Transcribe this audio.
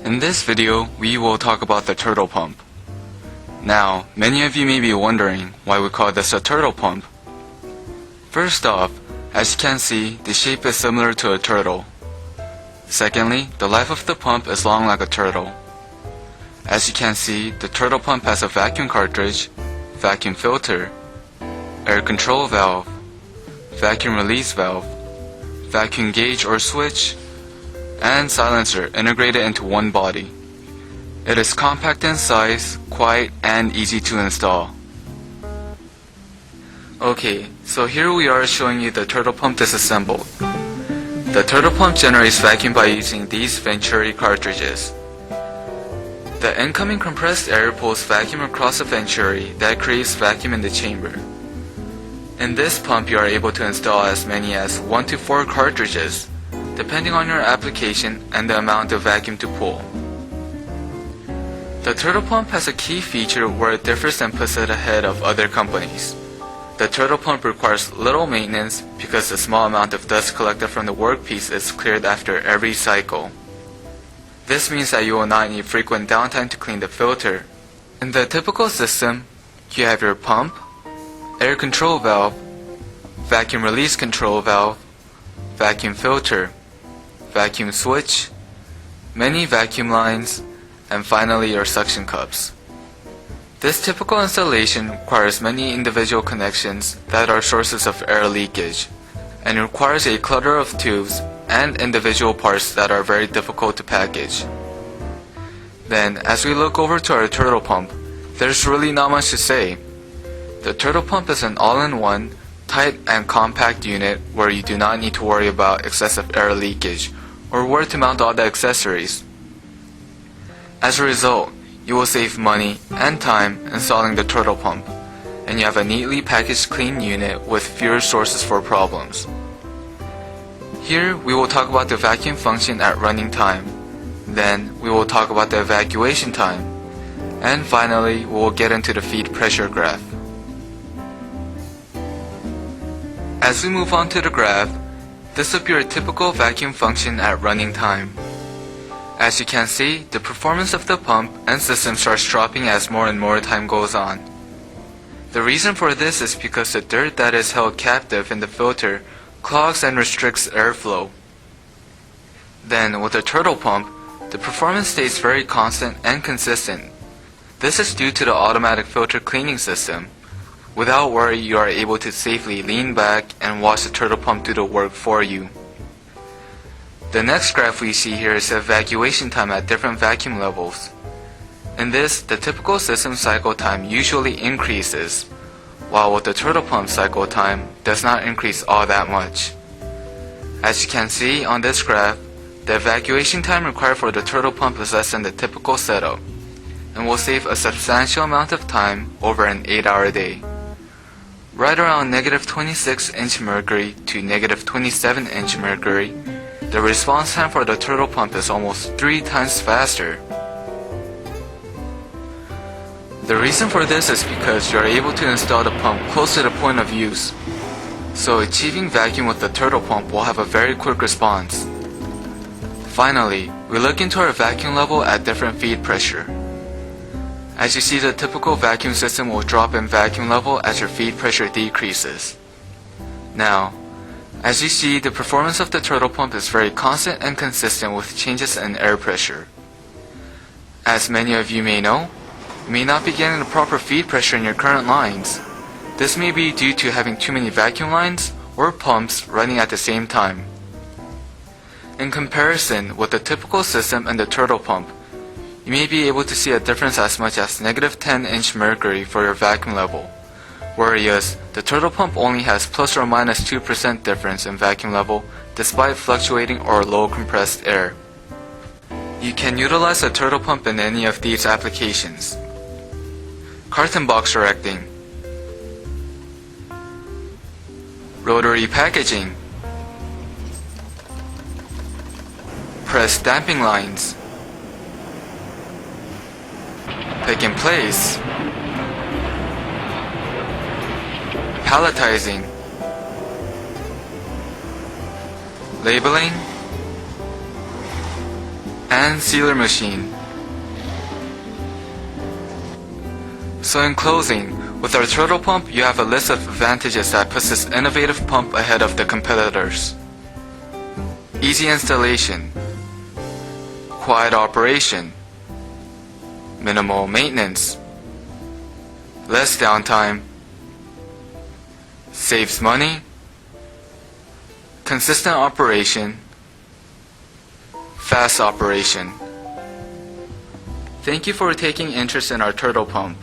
In this video, we will talk about the turtle pump. Now, many of you may be wondering why we call this a turtle pump. First off, as you can see, the shape is similar to a turtle. Secondly, the life of the pump is long like a turtle. As you can see, the turtle pump has a vacuum cartridge, vacuum filter, air control valve, vacuum release valve, vacuum gauge or switch, and silencer integrated into one body. It is compact in size, quiet, and easy to install. Okay, so here we are showing you the turtle pump disassembled. The turtle pump generates vacuum by using these Venturi cartridges. The incoming compressed air pulls vacuum across the Venturi that creates vacuum in the chamber. In this pump, you are able to install as many as 1 to 4 cartridges, depending on your application and the amount of vacuum to pull. The turtle pump has a key feature where it differs and puts it ahead of other companies. The turtle pump requires little maintenance because the small amount of dust collected from the workpiece is cleared after every cycle. This means that you will not need frequent downtime to clean the filter. In the typical system, you have your pump, air control valve, vacuum release control valve, vacuum filter, vacuum switch, many vacuum lines, and finally your suction cups. This typical installation requires many individual connections that are sources of air leakage, and requires a clutter of tubes and individual parts that are very difficult to package. Then, as we look over to our turtle pump, there's really not much to say. The turtle pump is an all-in-one, tight and compact unit where you do not need to worry about excessive air leakage or where to mount all the accessories. As a result, you will save money and time installing the turtle pump, and you have a neatly packaged clean unit with fewer sources for problems. Here we will talk about the vacuum function at running time, then we will talk about the evacuation time, and finally we will get into the feed pressure graph. As we move on to the graph, this will be your typical vacuum function at running time. As you can see, the performance of the pump and system starts dropping as more and more time goes on. The reason for this is because the dirt that is held captive in the filter clogs and restricts airflow. Then, with the turtle pump, the performance stays very constant and consistent. This is due to the automatic filter cleaning system. Without worry, you are able to safely lean back and watch the turtle pump do the work for you. The next graph we see here is the evacuation time at different vacuum levels. In this, the typical system cycle time usually increases, while with the turtle pump cycle time does not increase all that much. As you can see on this graph, the evacuation time required for the turtle pump is less than the typical setup, and will save a substantial amount of time over an 8-hour day. Right around negative 26-inch mercury to negative 27-inch mercury, the response time for the turtle pump is almost 3 times faster. The reason for this is because you are able to install the pump close to the point of use, so achieving vacuum with the turtle pump will have a very quick response. Finally, we look into our vacuum level at different feed pressure. As you see, the typical vacuum system will drop in vacuum level as your feed pressure decreases. Now, as you see, the performance of the turtle pump is very constant and consistent with changes in air pressure. As many of you may know, you may not be getting the proper feed pressure in your current lines. This may be due to having too many vacuum lines or pumps running at the same time. In comparison with the typical system and the turtle pump, you may be able to see a difference as much as negative 10-inch mercury for your vacuum level, whereas the turtle pump only has plus or minus 2% difference in vacuum level despite fluctuating or low compressed air. You can utilize the turtle pump in any of these applications. Carton box erecting, rotary packaging, press stamping lines, pick and place, palletizing, labeling, and sealer machine. So in closing, with our turtle pump, you have a list of advantages that puts this innovative pump ahead of the competitors. Easy installation, quiet operation, minimal maintenance, less downtime, saves money, consistent operation, fast operation. Thank you for taking interest in our turtle pump.